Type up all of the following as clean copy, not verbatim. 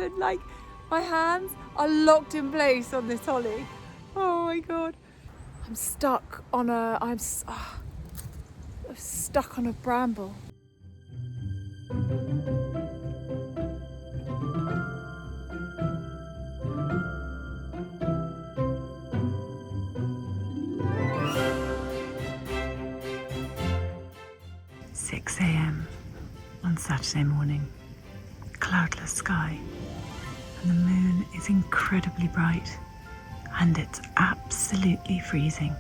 and like my hands are locked in place on this holly. Oh my God. I'm stuck on I'm stuck on a bramble. AM on Saturday morning, cloudless sky, and the moon is incredibly bright, and it's absolutely freezing.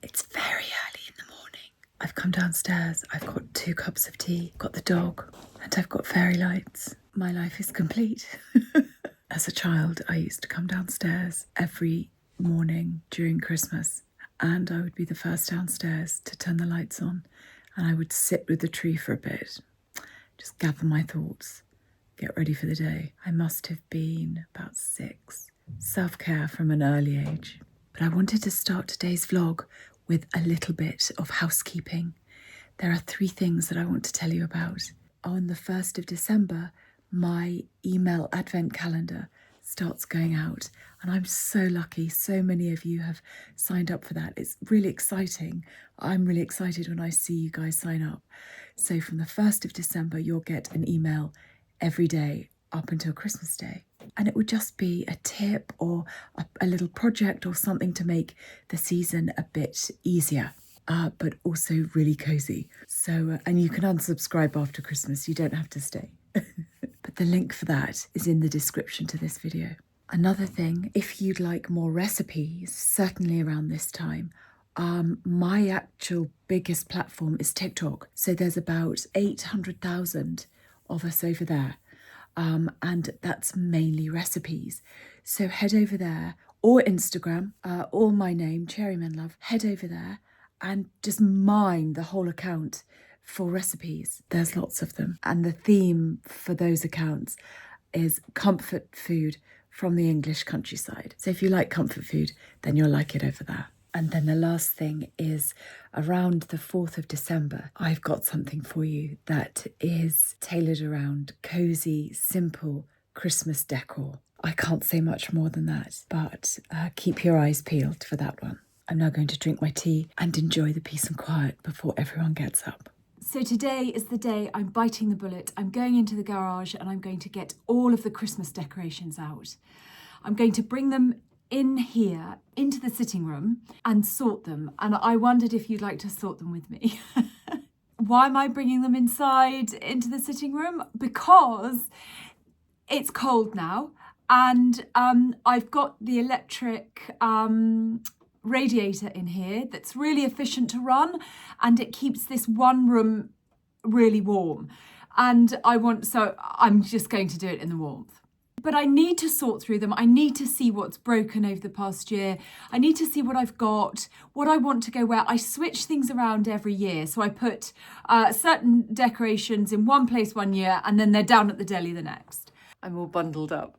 It's very early in the morning. I've come downstairs, I've got 2 cups of tea, got the dog, and I've got fairy lights. My life is complete. As a child, I used to come downstairs every morning during Christmas, and I would be the first downstairs to turn the lights on, and I would sit with the tree for a bit, just gather my thoughts, get ready for the day. I must have been about 6. Self-care from an early age. But I wanted to start today's vlog with a little bit of housekeeping. There are 3 things that I want to tell you about. On the 1st of December, my email advent calendar starts going out, and I'm so lucky. So many of you have signed up for that. It's really exciting. I'm really excited when I see you guys sign up. So from the 1st of December, you'll get an email every day up until Christmas Day. And it would just be a tip or a little project or something to make the season a bit easier, but also really cozy. So, and you can unsubscribe after Christmas. You don't have to stay. But the link for that is in the description to this video. Another thing, if you'd like more recipes, certainly around this time, my actual biggest platform is TikTok. So there's about 800,000 of us over there. And that's mainly recipes. So head over there, or Instagram, or my name, Cherry Menlove. Head over there and just mine the whole account for recipes. There's lots of them. And the theme for those accounts is comfort food from the English countryside. So if you like comfort food, then you'll like it over there. And then the last thing is around the 4th of December, I've got something for you that is tailored around cozy, simple Christmas decor. I can't say much more than that, but keep your eyes peeled for that one. I'm now going to drink my tea and enjoy the peace and quiet before everyone gets up. So today is the day I'm biting the bullet. I'm going into the garage and I'm going to get all of the Christmas decorations out. I'm going to bring them in here into the sitting room and sort them. And I wondered if you'd like to sort them with me. Why am I bringing them inside into the sitting room? Because it's cold now, and I've got the electric radiator in here that's really efficient to run, and it keeps this one room really warm. And so I'm just going to do it in the warmth. But I need to sort through them. I need to see what's broken over the past year. I need to see what I've got, what I want to go where. I switch things around every year. So I put certain decorations in one place one year, and then they're down at the deli the next. I'm all bundled up.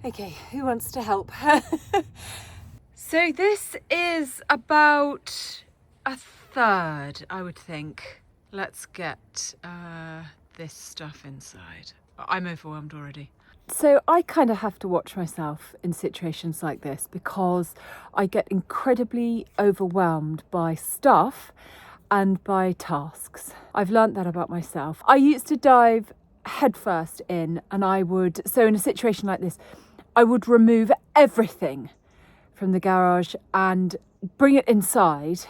Okay, who wants to help? So this is about a third, I would think. Let's get this stuff inside. I'm overwhelmed already. So I kind of have to watch myself in situations like this because I get incredibly overwhelmed by stuff and by tasks. I've learnt that about myself. I used to dive headfirst in, and so in a situation like this, I would remove everything from the garage and bring it inside,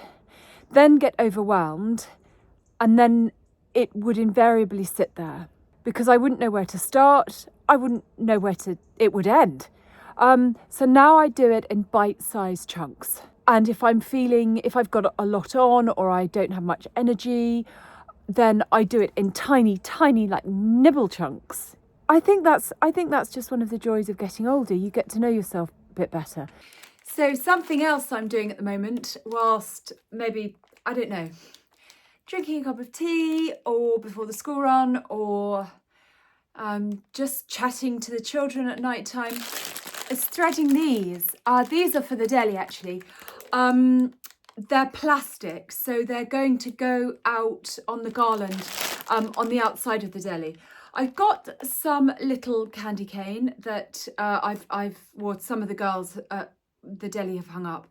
then get overwhelmed, and then it would invariably sit there because I wouldn't know where to start. I wouldn't know where it would end. So now I do it in bite-sized chunks. And if I've got a lot on or I don't have much energy, then I do it in tiny, tiny, like nibble chunks. I think that's just one of the joys of getting older. You get to know yourself a bit better. So something else I'm doing at the moment, whilst maybe, I don't know, drinking a cup of tea or before the school run or Just chatting to the children at night time. It's threading these. These are for the deli actually. They're plastic, so they're going to go out on the garland on the outside of the deli. I've got some little candy cane that some of the girls at the deli have hung up.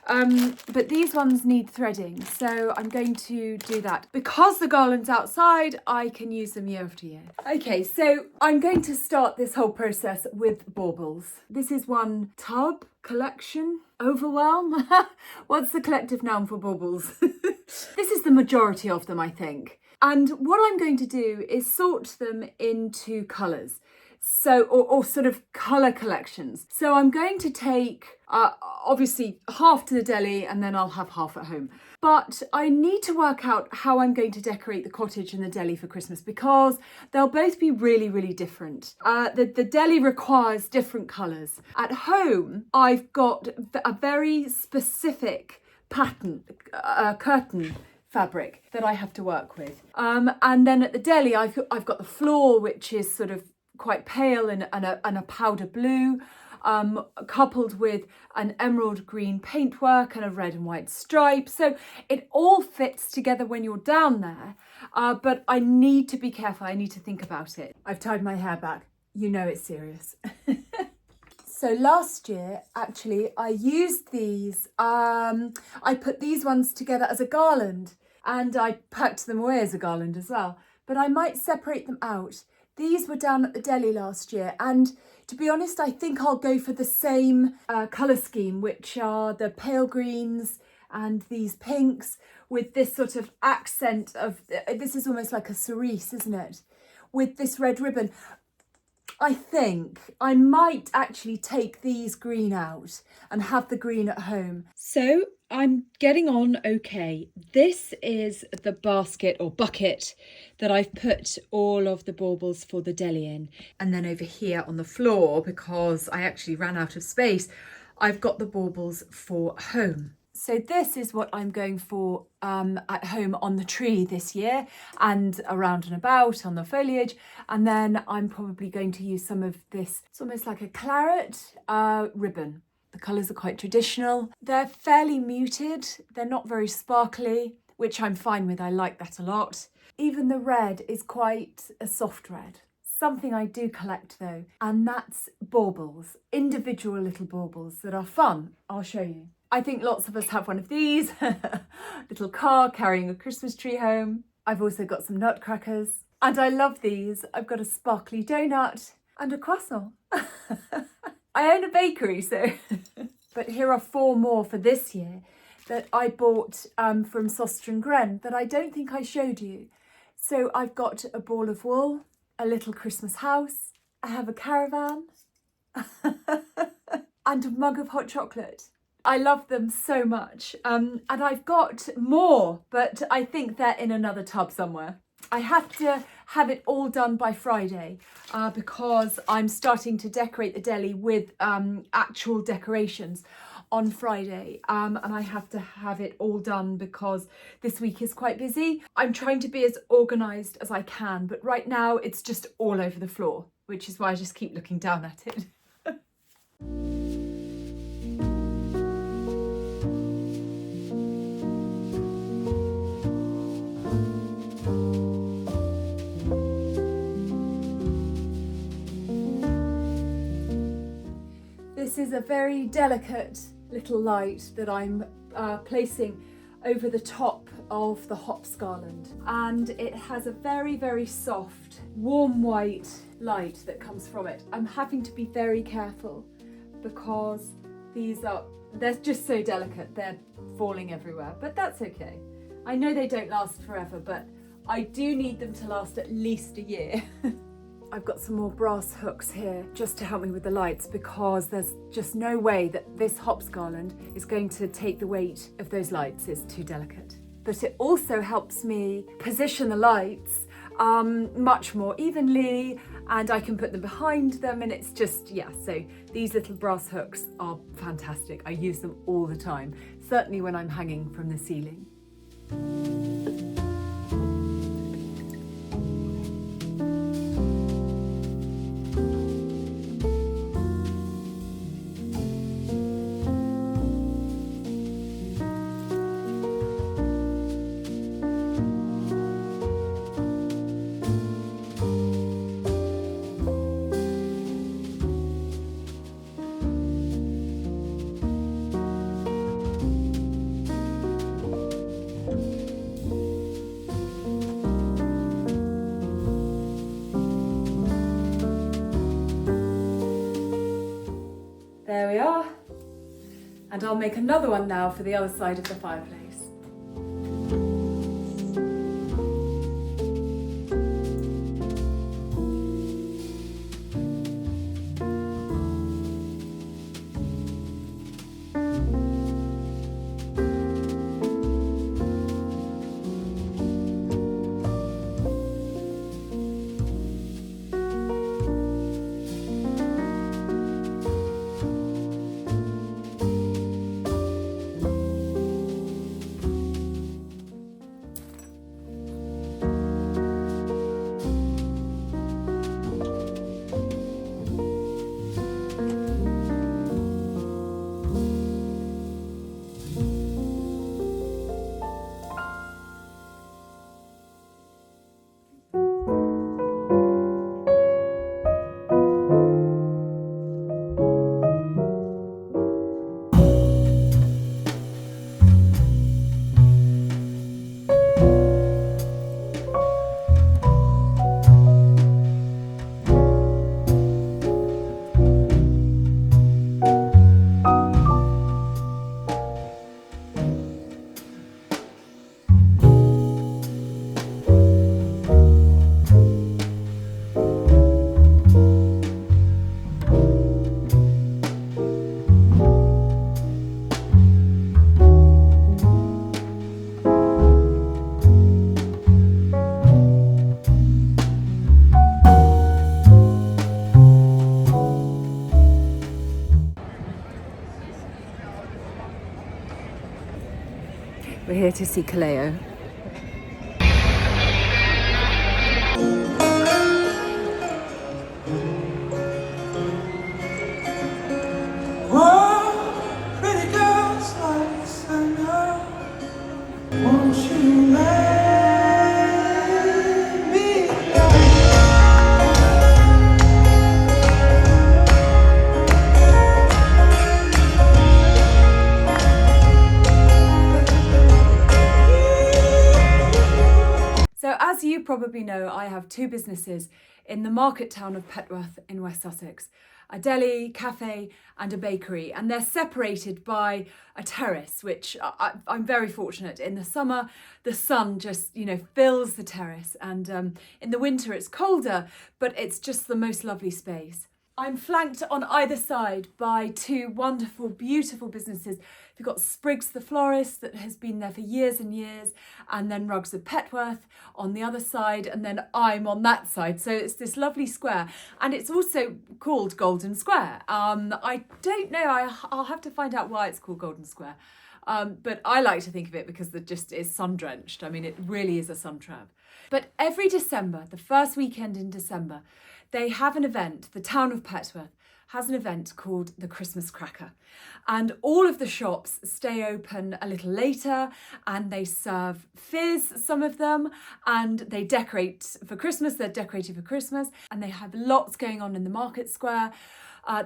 But these ones need threading, so I'm going to do that. Because the garland's outside, I can use them year after year. Okay, so I'm going to start this whole process with baubles. This is one tub collection. Overwhelm? What's the collective noun for baubles? This is the majority of them, I think. And what I'm going to do is sort them into colours. So, or sort of colour collections. So I'm going to take, obviously, half to the deli and then I'll have half at home. But I need to work out how I'm going to decorate the cottage and the deli for Christmas because they'll both be really, really different. The deli requires different colours. At home, I've got a very specific pattern, curtain fabric that I have to work with. And then at the deli, I've got the floor, which is sort of quite pale and a powder blue, coupled with an emerald green paintwork and a red and white stripe. So it all fits together when you're down there, but I need to be careful. I need to think about it. I've tied my hair back. You know it's serious. So last year, actually, I used these. I put these ones together as a garland and I packed them away as a garland as well. But I might separate them out. These were down at the deli last year, and to be honest, I think I'll go for the same colour scheme, which are the pale greens and these pinks with this sort of accent of, this is almost like a cerise, isn't it? With this red ribbon. I think I might actually take these green out and have the green at home. So I'm getting on okay. This is the basket or bucket that I've put all of the baubles for the deli in. And then over here on the floor, because I actually ran out of space, I've got the baubles for home. So this is what I'm going for at home on the tree this year and around and about on the foliage. And then I'm probably going to use some of this, it's almost like a claret ribbon. The colours are quite traditional. They're fairly muted. They're not very sparkly, which I'm fine with. I like that a lot. Even the red is quite a soft red. Something I do collect though, and that's baubles, individual little baubles that are fun. I'll show you. I think lots of us have one of these, little car carrying a Christmas tree home. I've also got some nutcrackers and I love these. I've got a sparkly donut and a croissant. I own a bakery, so. But here are 4 more for this year that I bought from Soster and Gren that I don't think I showed you. So I've got a ball of wool, a little Christmas house, I have a caravan and a mug of hot chocolate. I love them so much. And I've got more, but I think they're in another tub somewhere. I have to have it all done by Friday because I'm starting to decorate the deli with actual decorations on Friday. And I have to have it all done because this week is quite busy. I'm trying to be as organised as I can, but right now it's just all over the floor, which is why I just keep looking down at it. This is a very delicate little light that I'm placing over the top of the hops garland, and it has a very, very soft, warm white light that comes from it. I'm having to be very careful because they're just so delicate, they're falling everywhere, but that's okay. I know they don't last forever, but I do need them to last at least a year. I've got some more brass hooks here just to help me with the lights because there's just no way that this hops garland is going to take the weight of those lights. It's too delicate. But it also helps me position the lights much more evenly, and I can put them behind them, and it's just, yeah, so these little brass hooks are fantastic. I use them all the time, certainly when I'm hanging from the ceiling. And I'll make another one now for the other side of the fireplace. We're here to see Kaleo. Pretty girls like summer, won't you let me know? So as you probably know, I have two businesses in the market town of Petworth in West Sussex. A deli, cafe and a bakery, and they're separated by a terrace, which I'm very fortunate. In the summer, the sun just, fills the terrace, and in the winter it's colder, but it's just the most lovely space. I'm flanked on either side by two wonderful, beautiful businesses. We've got Spriggs the florist that has been there for years and years, and then Rugs of Petworth on the other side, and then I'm on that side. So it's this lovely square, and it's also called Golden Square. I don't know, I'll have to find out why it's called Golden Square. But I like to think of it because it just is sun-drenched. I mean, it really is a sun trap. But every December, the first weekend in December, they have an event. The town of Petworth has an event called the Christmas Cracker. And all of the shops stay open a little later, and they serve fizz, some of them, and they decorate for Christmas. They're decorated for Christmas, and they have lots going on in the market square.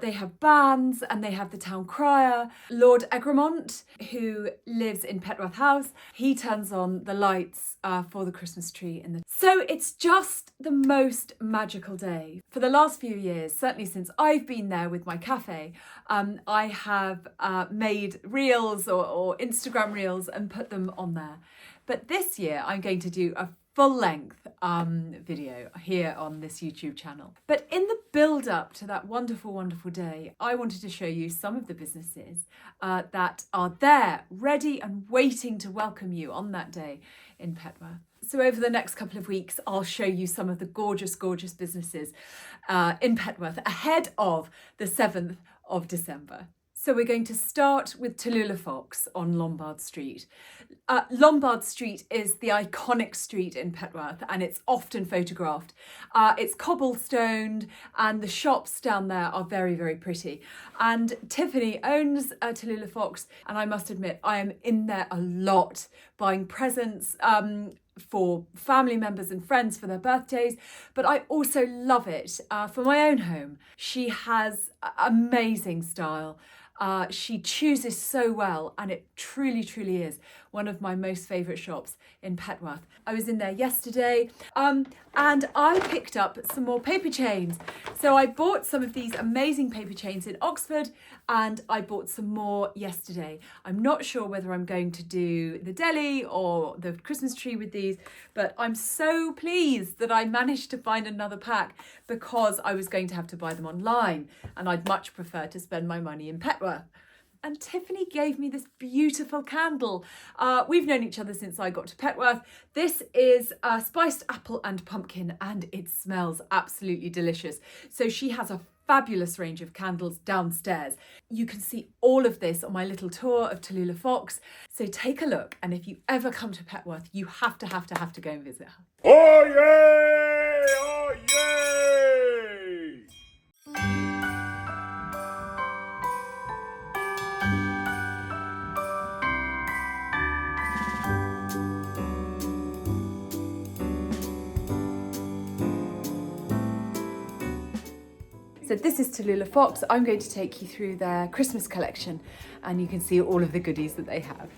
They have bands, and they have the town crier. Lord Egremont, who lives in Petworth House, he turns on the lights for the Christmas tree. So it's just the most magical day. For the last few years, certainly since I've been there with my cafe, I have made reels or Instagram reels and put them on there. But this year I'm going to do a full-length video here on this YouTube channel. But in the build-up to that wonderful, wonderful day, I wanted to show you some of the businesses that are there, ready and waiting to welcome you on that day in Petworth. So over the next couple of weeks, I'll show you some of the gorgeous, gorgeous businesses in Petworth ahead of the 7th of December. So we're going to start with Tallulah Fox on Lombard Street. Lombard Street is the iconic street in Petworth, and it's often photographed. It's cobblestoned, and the shops down there are very, very pretty. And Tiffany owns Tallulah Fox, and I must admit, I am in there a lot, buying presents for family members and friends for their birthdays, but I also love it for my own home. She has amazing style. She chooses so well, and it truly, truly is one of my most favourite shops in Petworth. I was in there yesterday and I picked up some more paper chains. So I bought some of these amazing paper chains in Oxford, and I bought some more yesterday. I'm not sure whether I'm going to do the deli or the Christmas tree with these, but I'm so pleased that I managed to find another pack, because I was going to have to buy them online and I'd much prefer to spend my money in Petworth. And Tiffany gave me this beautiful candle. We've known each other since I got to Petworth. This is spiced apple and pumpkin, and it smells absolutely delicious. So she has a fabulous range of candles downstairs. You can see all of this on my little tour of Tallulah Fox. So take a look, and if you ever come to Petworth, you have to go and visit her. Oh yay! Oh yay! So this is Tallulah Fox. I'm going to take you through their Christmas collection, and you can see all of the goodies that they have.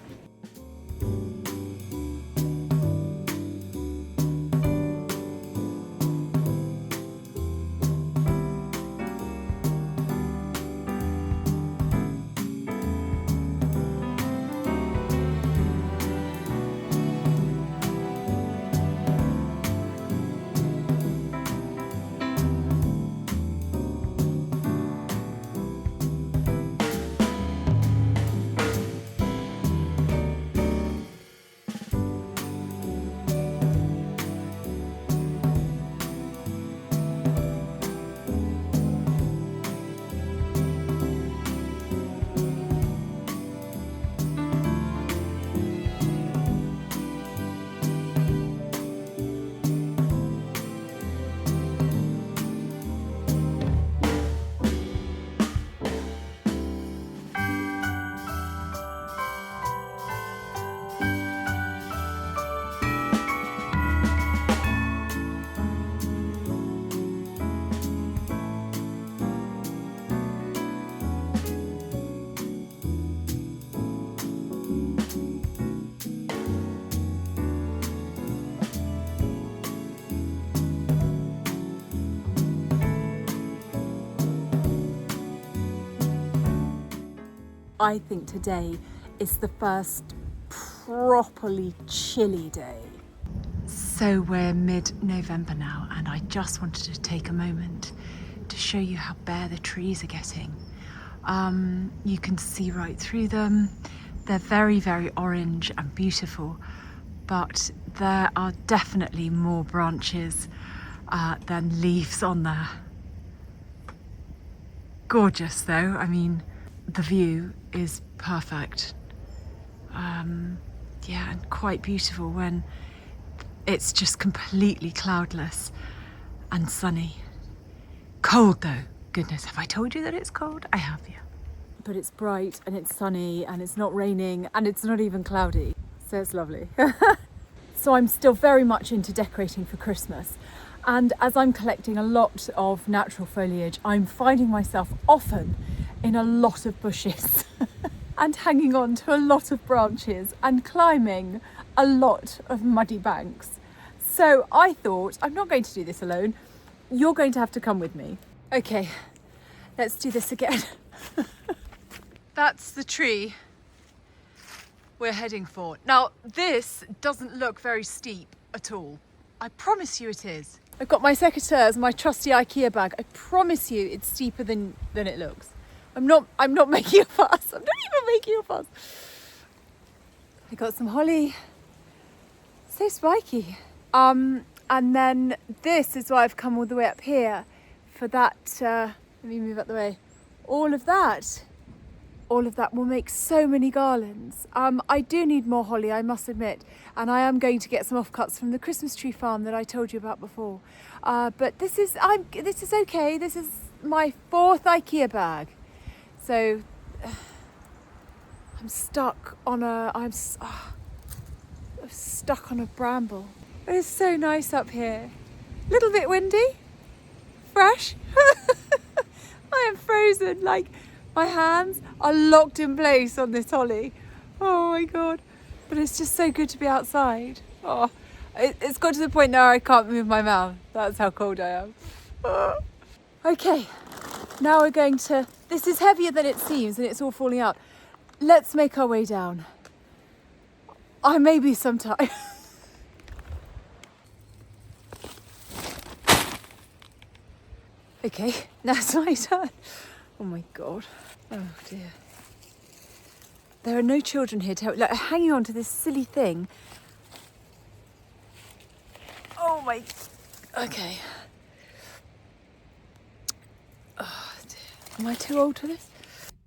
I think today is the first properly chilly day. So we're mid-November now, and I just wanted to take a moment to show you how bare the trees are getting. You can see right through them. They're very, very orange and beautiful, but there are definitely more branches than leaves on there. Gorgeous though, I mean, the view is perfect. Yeah, and quite beautiful when it's just completely cloudless and sunny. Cold though. Goodness, have I told you that it's cold? I have, yeah. But it's bright and it's sunny and it's not raining and it's not even cloudy. So it's lovely. So I'm still very much into decorating for Christmas. And as I'm collecting a lot of natural foliage, I'm finding myself often in a lot of bushes and hanging on to a lot of branches and climbing a lot of muddy banks. So I thought, I'm not going to do this alone. You're going to have to come with me. Okay, let's do this again. That's the tree we're heading for. Now, this doesn't look very steep at all. I promise you it is. I've got my secateurs, my trusty IKEA bag. I promise you it's steeper than it looks. I'm not making a fuss. I'm not even making a fuss. I got some holly. So spiky. And then this is why I've come all the way up here for that. Let me move out the way. All of that will make so many garlands. I do need more holly, I must admit, and I am going to get some offcuts from the Christmas tree farm that I told you about before. But this is okay. This is my 4th IKEA bag. So I'm stuck on a bramble. But it's so nice up here. A little bit windy, fresh. I am frozen, like my hands are locked in place on this holly. Oh my God. But it's just so good to be outside. Oh, it's got to the point now I can't move my mouth. That's how cold I am. Oh. Okay, now we're going to This is heavier than it seems and it's all falling out. Let's make our way down. I may be sometime. Okay, now it's my turn. Oh my God. Oh dear. There are no children here like, hanging on to this silly thing. Oh my, okay. Oh dear. Am I too old for this?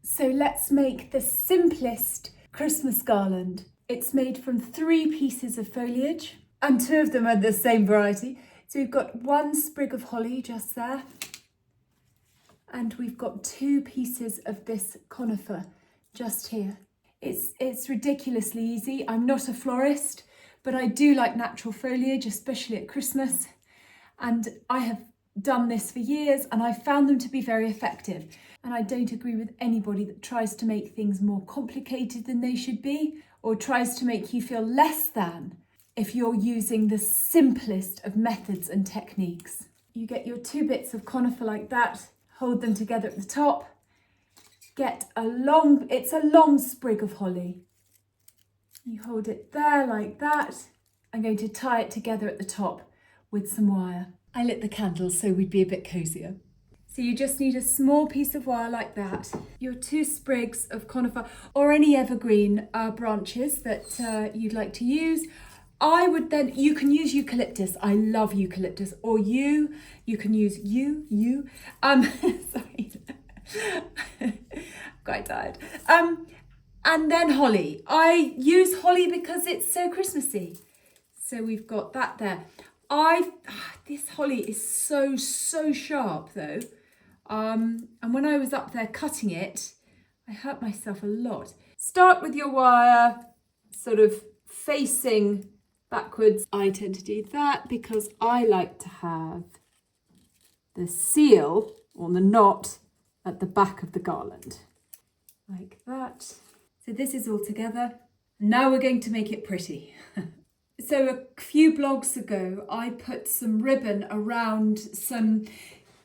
So let's make the simplest Christmas garland. It's made from 3 pieces of foliage and 2 of them are the same variety. So we've got 1 sprig of holly just there. And we've got 2 pieces of this conifer just here. It's ridiculously easy. I'm not a florist, but I do like natural foliage, especially at Christmas. And I have done this for years and I've found them to be very effective. And I don't agree with anybody that tries to make things more complicated than they should be, or tries to make you feel less than if you're using the simplest of methods and techniques. You get your 2 bits of conifer like that, hold them together at the top. It's a long sprig of holly. You hold it there like that. I'm going to tie it together at the top with some wire. I lit the candles so we'd be a bit cosier. So you just need a small piece of wire like that. Your 2 sprigs of conifer or any evergreen branches that you'd like to use. You can use eucalyptus. I love eucalyptus. Or you can use sorry. Quite tired. And then holly. I use holly because it's so Christmassy. So we've got that there. This holly is so sharp though. And when I was up there cutting it, I hurt myself a lot. Start with your wire sort of facing backwards. I tend to do that because I like to have the seal or the knot at the back of the garland. Like that. So this is all together. Now we're going to make it pretty. So a few blogs ago, I put some ribbon around some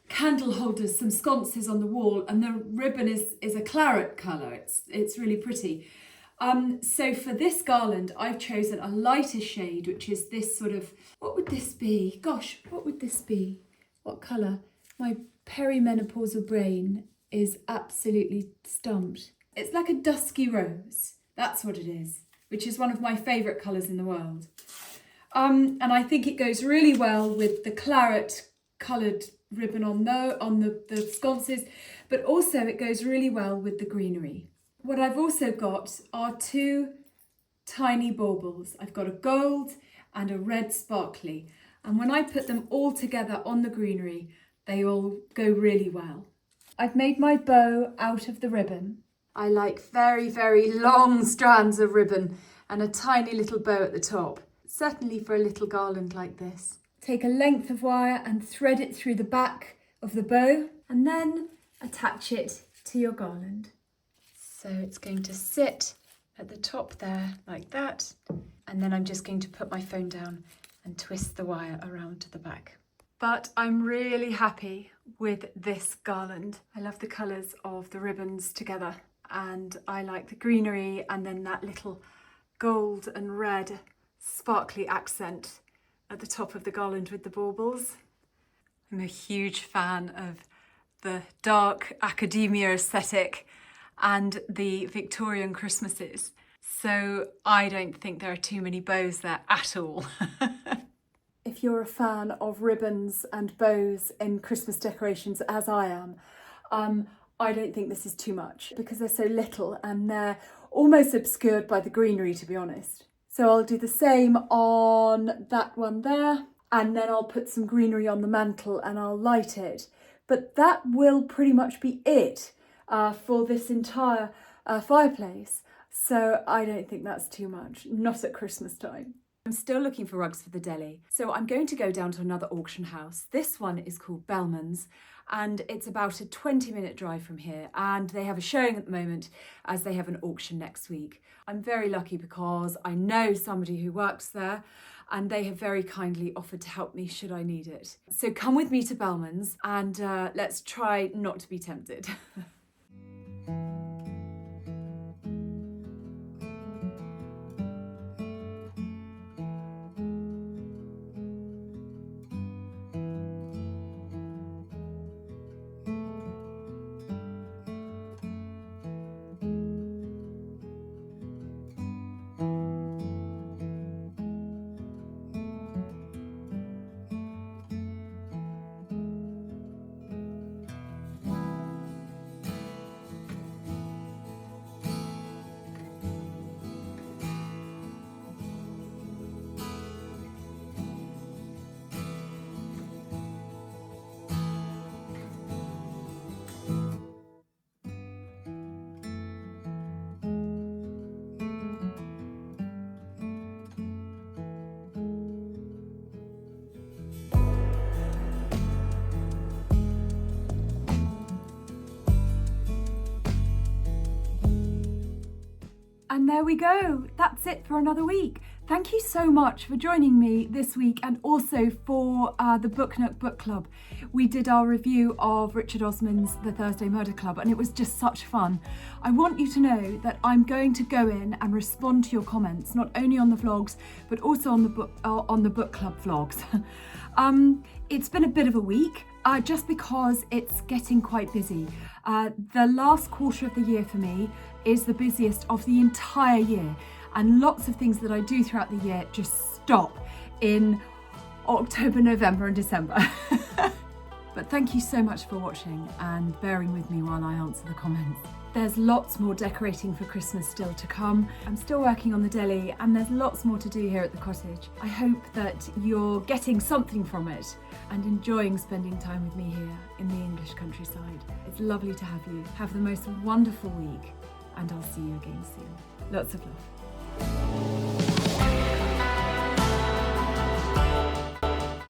candle holders, some sconces on the wall, and the ribbon is a claret colour. It's really pretty. So for this garland, I've chosen a lighter shade, which is this sort of, what would this be? Gosh, what would this be? What colour? My perimenopausal brain is absolutely stumped. It's like a dusky rose. That's what it is, which is one of my favourite colours in the world. And I think it goes really well with the claret coloured ribbon on the sconces, but also it goes really well with the greenery. What I've also got are 2 tiny baubles. I've got a gold and a red sparkly. And when I put them all together on the greenery, they all go really well. I've made my bow out of the ribbon. I like very, very long strands of ribbon and a tiny little bow at the top. Certainly for a little garland like this. Take a length of wire and thread it through the back of the bow and then attach it to your garland. So it's going to sit at the top there like that. And then I'm just going to put my phone down and twist the wire around to the back. But I'm really happy with this garland. I love the colours of the ribbons together and I like the greenery and then that little gold and red sparkly accent at the top of the garland with the baubles. I'm a huge fan of the dark academia aesthetic and the Victorian Christmases. So I don't think there are too many bows there at all. If you're a fan of ribbons and bows in Christmas decorations, as I am, I don't think this is too much because they're so little and they're almost obscured by the greenery, to be honest. So I'll do the same on that one there, and then I'll put some greenery on the mantle and I'll light it. But that will pretty much be it for this entire fireplace. So I don't think that's too much, not at Christmas time. I'm still looking for rugs for the deli, so I'm going to go down to another auction house. This one is called Bellmans, and it's about a 20-minute drive from here, and they have a showing at the moment as they have an auction next week. I'm very lucky because I know somebody who works there, and they have very kindly offered to help me should I need it. So come with me to Bellmans, and let's try not to be tempted. And there we go. That's it for another week. Thank you so much for joining me this week, and also for the Book Nook Book Club. We did our review of Richard Osman's The Thursday Murder Club, and it was just such fun. I want you to know that I'm going to go in and respond to your comments, not only on the vlogs, but also on the book club vlogs. It's been a bit of a week, just because it's getting quite busy. The last quarter of the year for me is the busiest of the entire year, and lots of things that I do throughout the year just stop in October, November and December. But thank you so much for watching and bearing with me while I answer the comments. There's lots more decorating for Christmas still to come. I'm still working on the deli, and there's lots more to do here at the cottage. I hope that you're getting something from it and enjoying spending time with me here in the English countryside. It's lovely to have you. Have the most wonderful week, and I'll see you again soon. Lots of love.